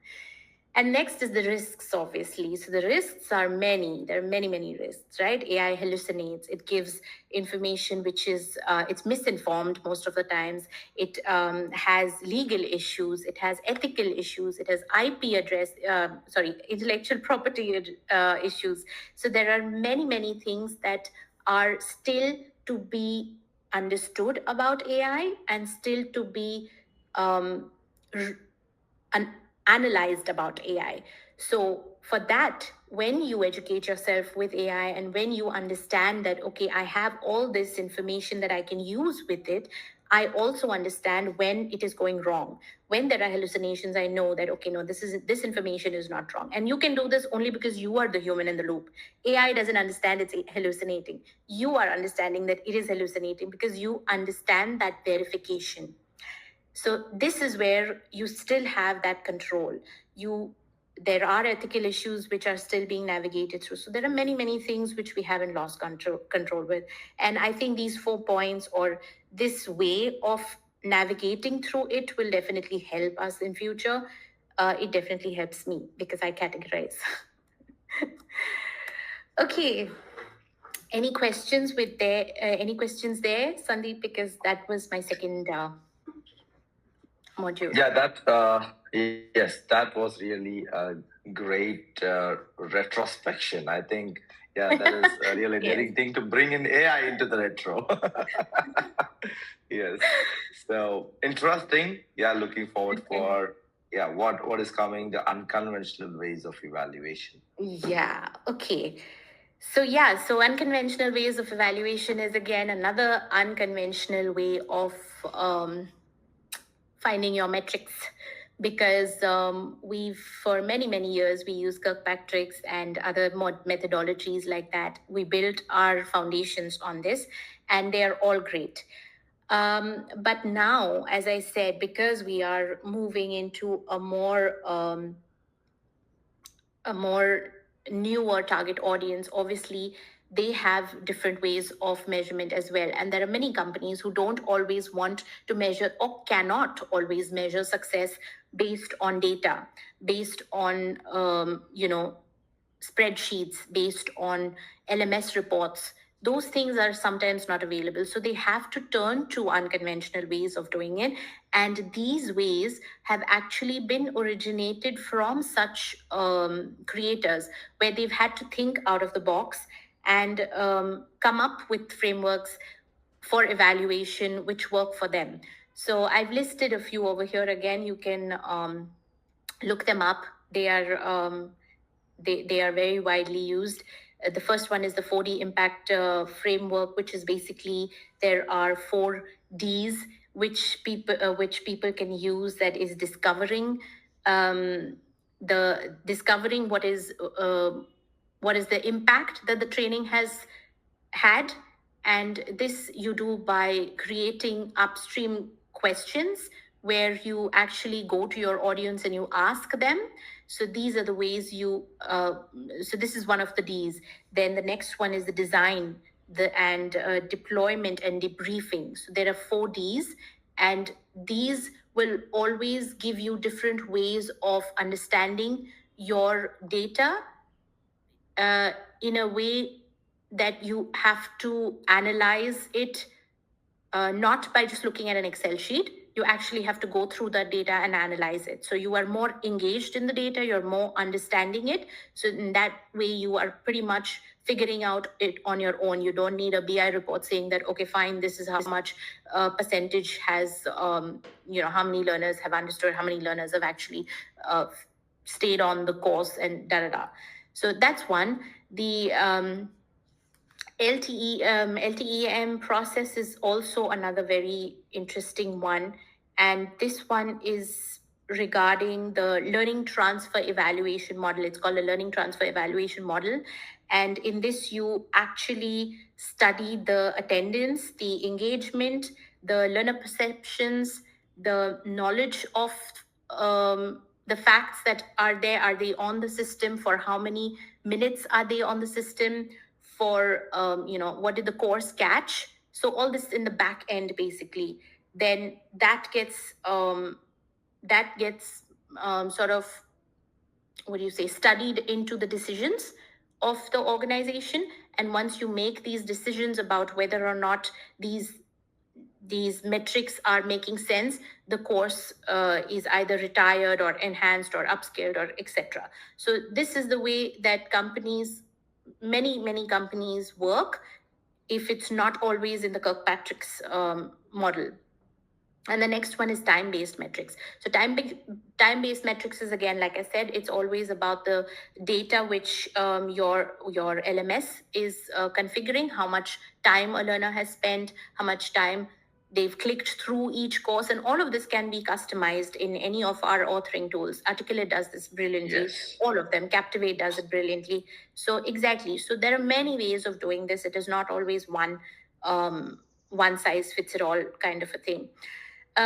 And next is the risks, obviously. So the risks are many. There are many, many risks, right? AI hallucinates. It gives information which is it's misinformed most of the times. It has legal issues. It has ethical issues. It has intellectual property issues. So there are many, many things that are still to be understood about AI and still to be um, an analyzed about AI. So for that, when you educate yourself with AI and when you understand that, okay, I have all this information that I can use with it, I also understand when it is going wrong. When there are hallucinations, I know that, okay, no, this information is not wrong. And you can do this only because you are the human in the loop. AI doesn't understand it's hallucinating. You are understanding that it is hallucinating because you understand that verification. So this is where you still have that control. You There are ethical issues which are still being navigated through. So there are many, many things which we haven't lost control with. And I think these 4 points, or this way of navigating through it, will definitely help us in future. It definitely helps me because I categorize. Okay. Any questions there, Sandeep? Because that was my second module. Yeah, yes, that was really a great retrospection. I think, yeah, that is a really Yes. daring thing to bring in AI into the retro. Yes. So interesting. Yeah, looking forward for what is coming, the unconventional ways of evaluation. Yeah, okay. So unconventional ways of evaluation is again another unconventional way of um, finding your metrics, because we've for many, many years we use Kirkpatrick's and other methodologies like that. We built our foundations on this, and they are all great. But now, as I said, because we are moving into a more newer target audience, obviously they have different ways of measurement as well. And there are many companies who don't always want to measure or cannot always measure success based on data, based on, spreadsheets, based on LMS reports. Those things are sometimes not available. So they have to turn to unconventional ways of doing it. And these ways have actually been originated from such creators, where they've had to think out of the box and come up with frameworks for evaluation which work for them. So I've listed a few over here. Again, you can look them up. They are very widely used. The first one is the 4D impact framework, which is basically there are 4Ds which people can use. That is um, discovering what is the impact that the training has had. And this you do by creating upstream questions where you actually go to your audience and you ask them. So these are the ways so this is one of the D's. Then the next one is the design, and deployment and debriefing. So there are 4Ds, and these will always give you different ways of understanding your data uh, in a way that you have to analyze it, not by just looking at an Excel sheet. You actually have to go through that data and analyze it. So you are more engaged in the data, you're more understanding it. So in that way, you are pretty much figuring out it on your own. You don't need a BI report saying that, okay, fine, this is how much percentage has, how many learners have understood, how many learners have actually stayed on the course, and da da da. So that's one. The LTEM process is also another very interesting one. And this one is regarding the learning transfer evaluation model. It's called a learning transfer evaluation model. And in this, you actually study the attendance, the engagement, the learner perceptions, the knowledge of the facts that are there. Are they on the system? For how many minutes are they on the system? For what did the course catch? So all this in the back end, basically. Then that gets sort of, what do you say, studied into the decisions of the organization. And once you make these decisions about whether or not these metrics are making sense, the course is either retired or enhanced or upscaled or etc. So this is the way that many companies work, if it's not always in the Kirkpatrick's model. And the next one is time-based metrics. So time-based metrics is, again, like I said, it's always about the data which your LMS is configuring, how much time a learner has spent, how much time they've clicked through each course. And all of this can be customized in any of our authoring tools. Articulate does this brilliantly. Yes. All of them. Captivate does it brilliantly. So exactly. So there are many ways of doing this. It is not always one size fits it all kind of a thing.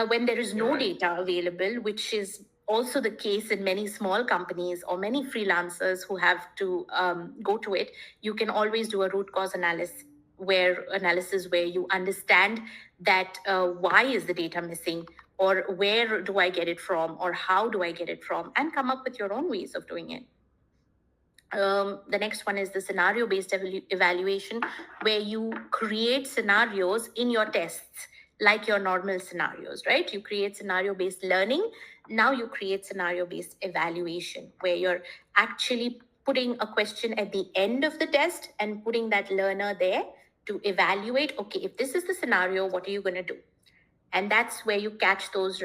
When there is no data available, which is also the case in many small companies or many freelancers who have to go to it, you can always do a root cause analysis where you understand that why is the data missing, or where do I get it from, or how do I get it from, and come up with your own ways of doing it. The next one is the scenario based evaluation, where you create scenarios in your tests like your normal scenarios, right? You create scenario based learning. Now you create scenario based evaluation, where you're actually putting a question at the end of the test and putting that learner there to evaluate, okay, if this is the scenario, what are you going to do? And that's where you catch those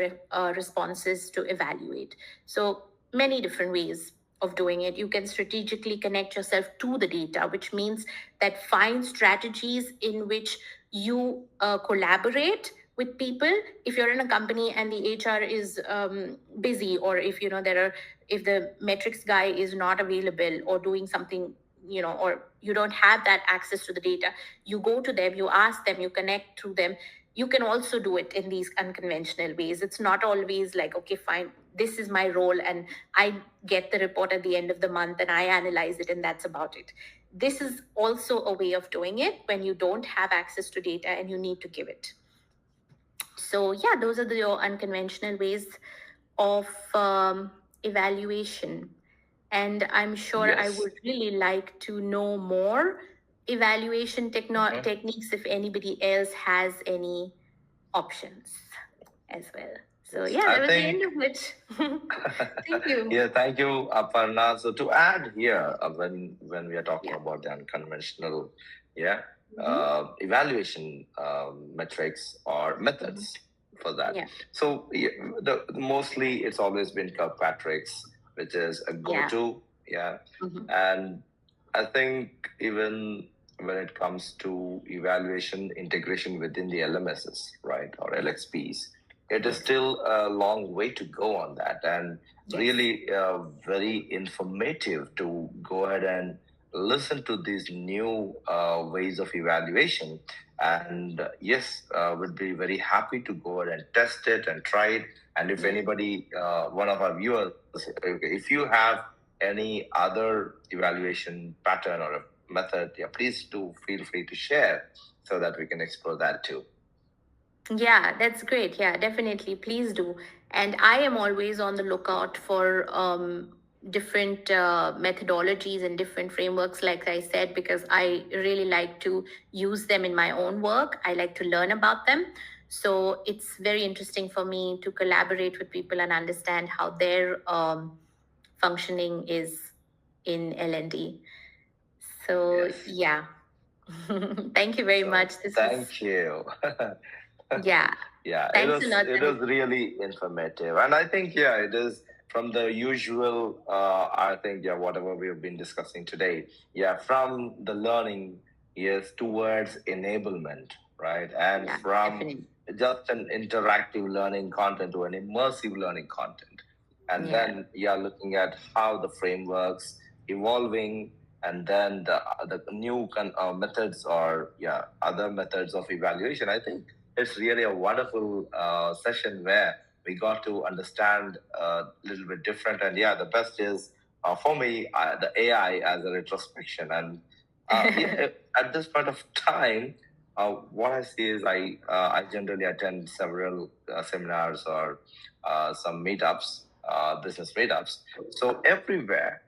responses to evaluate. So many different ways of doing it. You can strategically connect yourself to the data, which means that find strategies in which you collaborate with people. If you're in a company and the HR is busy, or if if the metrics guy is not available or doing something, or you don't have that access to the data, you go to them, you ask them, you connect through them. You can also do it in these unconventional ways. It's not always like, okay, fine, this is my role, and I get the report at the end of the month and I analyze it and that's about it. This is also a way of doing it when you don't have access to data and you need to give it. So yeah, those are the unconventional ways of evaluation. And I'm sure I Yes. would really like to know more evaluation Mhm. techniques if anybody else has any options as well. So Yes. yeah, I that was the end think of it. Thank you. yeah, thank you, Aparna. So to add here, when we are talking Yeah. about the unconventional, yeah, Mm-hmm. evaluation metrics or Mm-hmm. methods for that. Yeah. So yeah, mostly it's always been Kirkpatrick's, which is a Yeah. go-to, yeah, Mm-hmm. and I think even when it comes to evaluation integration within the LMSs, right, or Yeah. LXPs, it is Yes. still a long way to go on that, and Yes. really very informative to go ahead and listen to these new ways of evaluation. And yes, would be very happy to go ahead and test it and try it. And if Yeah. anybody, one of our viewers, if you have any other evaluation pattern or a method, yeah, please do feel free to share so that we can explore that too. Yeah, that's great. Yeah, definitely. Please do. And I am always on the lookout for different methodologies and different frameworks, like I said, because I really like to use them in my own work. I like to learn about them. So it's very interesting for me to collaborate with people and understand how their functioning is in L&D. So, Yes. yeah. Thank you very So much. This was, thank you. yeah. Yeah, Thanks a lot. it was really informative, and I think yeah, it is from the usual. I think yeah, whatever we have been discussing today, yeah, from the learning, yes, towards enablement, right, and Yeah, from definitely. just an interactive learning content to an immersive learning content, and Yeah, then yeah, looking at how the frameworks evolving, and then the new methods or yeah other methods of evaluation. I think it's really a wonderful session where we got to understand a little bit different. And yeah, the best is for me the AI as a retrospection. And yeah, at this point of time, what I see is I generally attend several seminars or some meetups, business meetups. So everywhere,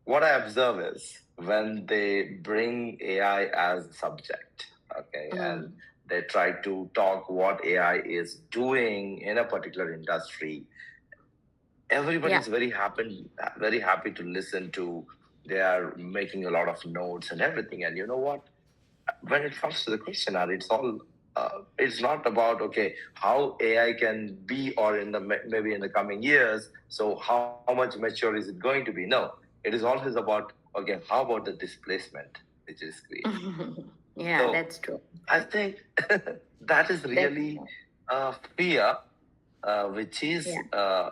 what I observe is when they bring AI as a subject, okay, and mm, they try to talk what AI is doing in a particular industry, yeah, everybody's very happy to listen to. They are making a lot of notes and everything. And you know what? When it comes to the questionnaire, it's all it's not about okay how AI can be or in the maybe in the coming years. So how much mature is it going to be? No, it is always about okay how about the displacement which is created. yeah, So that's true. I think that is That's really true. a fear which is Yeah,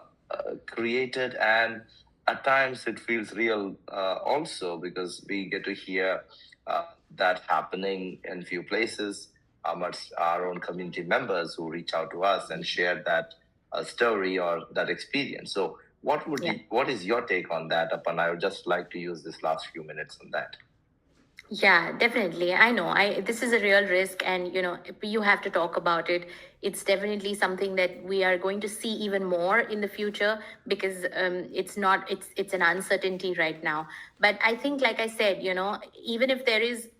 created, and at times it feels real also because we get to hear uh, that happening in few places amongst our own community members who reach out to us and share that story or that experience. So yeah. what is your take on that, Apan? I would just like to use this last few minutes on that. Yeah, definitely. I know. I This is a real risk, and you have to talk about it. It's definitely something that we are going to see even more in the future because it's an uncertainty right now. But I think, like I said, even if there is,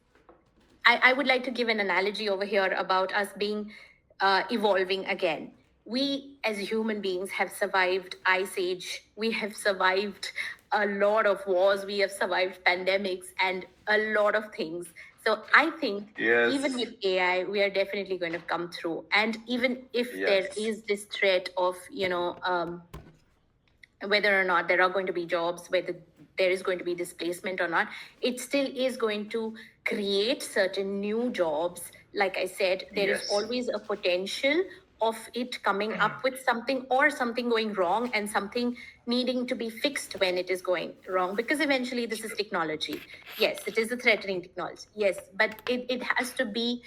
I would like to give an analogy over here about us being evolving again. We as human beings have survived ice age. We have survived a lot of wars. We have survived pandemics and a lot of things. So I think even Yes. with AI, we are definitely going to come through. And even if there Yes. is this threat of, whether or not there are going to be jobs, whether there is going to be displacement or not, it still is going to create certain new jobs. Like I said, there is Yes. always a potential of it coming up with something or something going wrong and something needing to be fixed when it is going wrong, because eventually this is technology. Yes, it is a threatening technology, yes, but it has to be,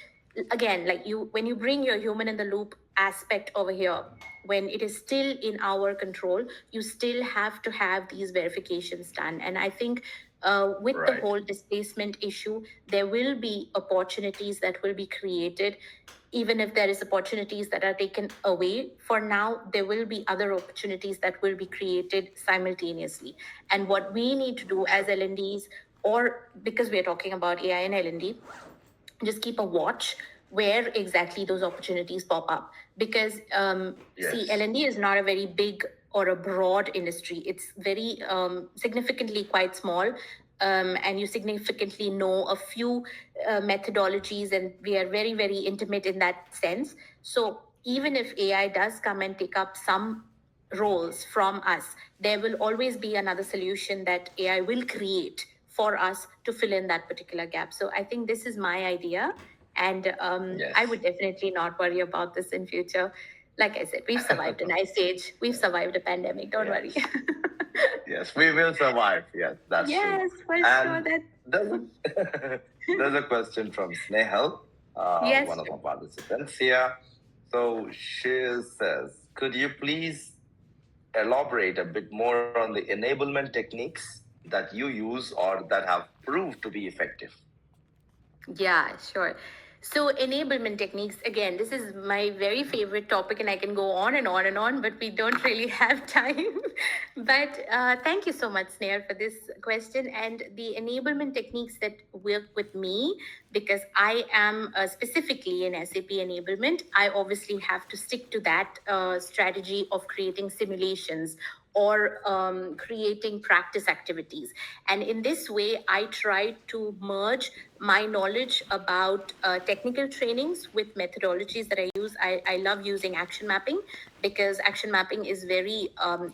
again, like, you when you bring your human in the loop, aspect over here, when it is still in our control, you still have to have these verifications done. And I think with the Right. whole displacement issue, there will be opportunities that will be created. Even if there is opportunities that are taken away for now, there will be other opportunities that will be created simultaneously. And what we need to do as Sure. L&Ds, or because we're talking about AI and L&D, just keep a watch where exactly those opportunities pop up. Because see, Yes. L&D is not a very big or a broad industry. It's very significantly quite small. And you significantly know a few methodologies, and we are very, very intimate in that sense. So even if AI does come and take up some roles from us, there will always be another solution that AI will create for us to fill in that particular gap. So I think this is my idea, and I Yes. would definitely not worry about this in future. Like I said, we've survived an ice age, we've survived a pandemic. Don't worry. Yes. Yes, we will survive. Yes, that's true. Yes, for sure. And That there's there's a question from Snehal, yes, one of our participants here. So she says, could you please elaborate a bit more on the enablement techniques that you use or that have proved to be effective? yeah, sure. So, enablement techniques, again, this is my very favorite topic, and I can go on and on and on, but we don't really have time. But thank you so much, Snare, for this question. And the enablement techniques that work with me, because I am specifically in SAP enablement, I obviously have to stick to that strategy of creating simulations or creating practice activities. And in this way, I try to merge my knowledge about technical trainings with methodologies that I use. I love using action mapping, because action mapping is very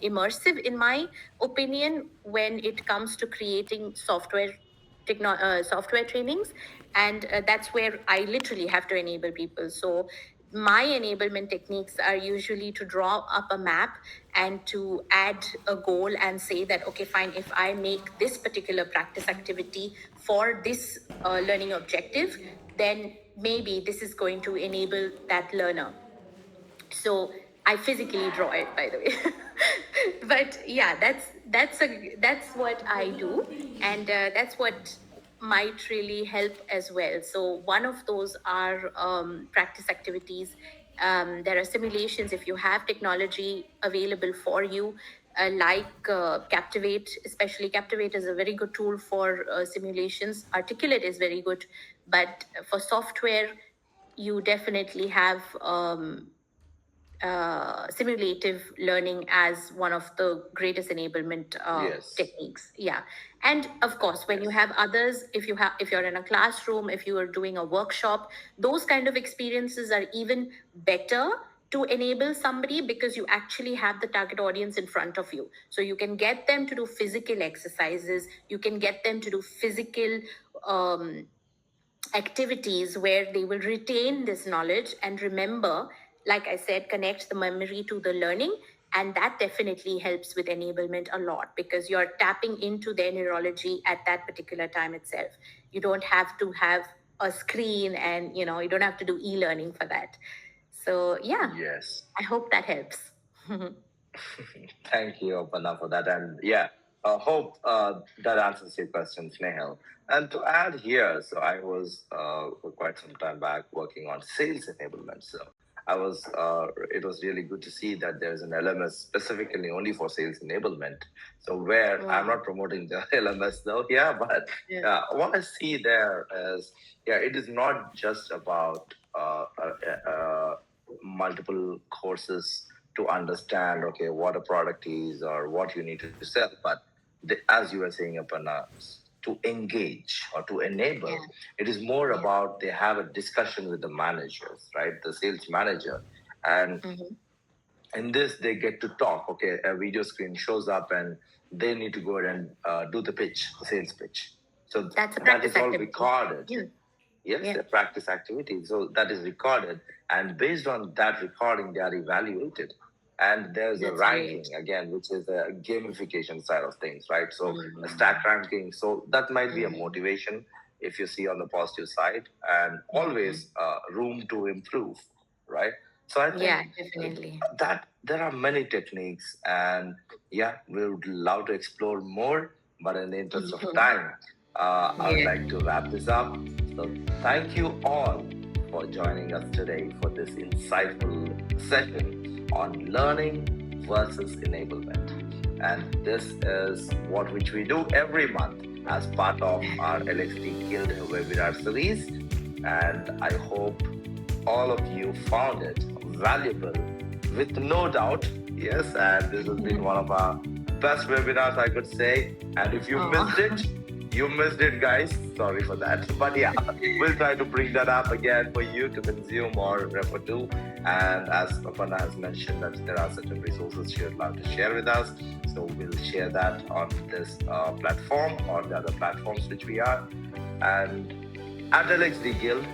immersive, in my opinion, when it comes to creating software trainings. And that's where I literally have to enable people. So my enablement techniques are usually to draw up a map and to add a goal and say that, okay, fine, if I make this particular practice activity for this learning objective, then maybe this is going to enable that learner. So I physically draw it, by the way. But yeah, that's what I do, and that's what might really help as well. So one of those are practice activities. There are simulations if you have technology available for you, like Captivate. Especially Captivate is a very good tool for simulations. Articulate is very good, but for software, you definitely have simulative learning as one of the greatest enablement Yes. techniques. Yeah. And of course, when you Yes. have others, if you're in a classroom, if you are doing a workshop, those kind of experiences are even better to enable somebody, because you actually have the target audience in front of you. So you can get them to do physical exercises, you can get them to do physical activities where they will retain this knowledge and remember, like I said, connect the memory to the learning. And that definitely helps with enablement a lot, because you're tapping into their neurology at that particular time itself. You don't have to have a screen, and you don't have to do e-learning for that. So yeah, Yes. I hope that helps. Thank you, Aparna, for that. And yeah, hope that answers your question, Snehal. And to add here, so I was for quite some time back working on sales enablement. So it was really good to see that there's an LMS specifically only for sales enablement. So where I'm Wow. not promoting the LMS though, yeah, but Yeah. what I see there is, yeah, it is not just about multiple courses to understand, okay, what a product is or what you need to sell, but as you were saying, Aparna, to engage or to enable, Yeah. it is more Yeah. about they have a discussion with the managers, right, the sales manager, and Hmm. in this they get to talk. Okay, a video screen shows up and they need to go ahead and do the pitch, the sales pitch. So That's a that practice is all activity. recorded. Yeah. Yes, Yeah. a practice activity. So that is recorded, and based on that recording, they are evaluated. And there's a That's great. ranking again, which is a gamification side of things, right? So a Mm. stack ranking. So that might be a Mm. motivation if you see on the positive side, and Mm. always room to improve, right? So I think Yeah, definitely. that there are many techniques, and yeah, we would love to explore more. But in the interest of time, I would Yeah. like to wrap this up. So thank you all for joining us today for this insightful session on learning versus enablement. And this is what which we do every month as part of our LXD Guild webinar series. And I hope all of you found it valuable, with no doubt. Yes, and this has been one of our best webinars, I could say. And if you missed it, you missed it, guys. Sorry for that. But yeah, we'll try to bring that up again for you to consume or refer to. And as Aparna has mentioned, that there are certain resources she would love to share with us. So we'll share that on this platform or the other platforms which we are. And at LXD Guild,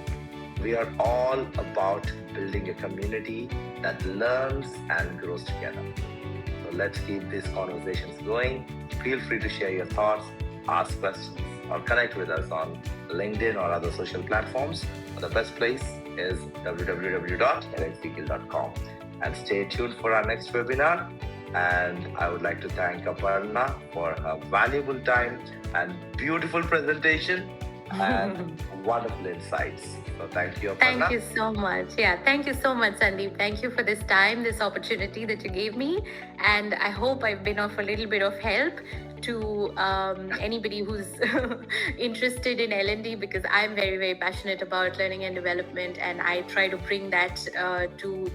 we are all about building a community that learns and grows together. So let's keep these conversations going. Feel free to share your thoughts, ask questions, or connect with us on LinkedIn or other social platforms. The best place is www.lxdguild.com. And stay tuned for our next webinar. And I would like to thank Aparna for her valuable time and beautiful presentation and wonderful insights. So thank you, Aparna. Thank you so much. Yeah, thank you so much, Sandeep. Thank you for this time, this opportunity that you gave me. And I hope I've been of a little bit of help to anybody who's interested in L&D, because I'm very, very passionate about learning and development. And I try to bring that to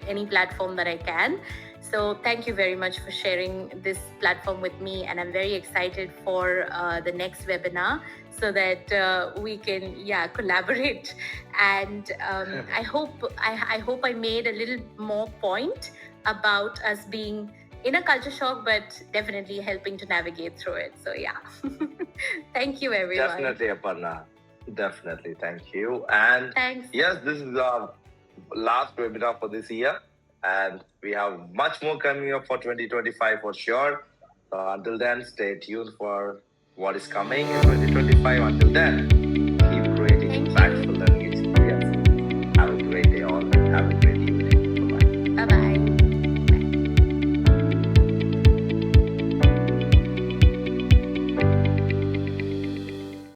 any platform that I can. So thank you very much for sharing this platform with me. And I'm very excited for the next webinar, so that we can collaborate. And I hope I made a little more point about us being in a culture shock, but definitely helping to navigate through it. So yeah. Thank you, everyone. Definitely, Aparna. Definitely. Thank you. And Thanks. yes, this is our last webinar for this year. And we have much more coming up for 2025 for sure. So until then, stay tuned for what is coming in 2025. Until then,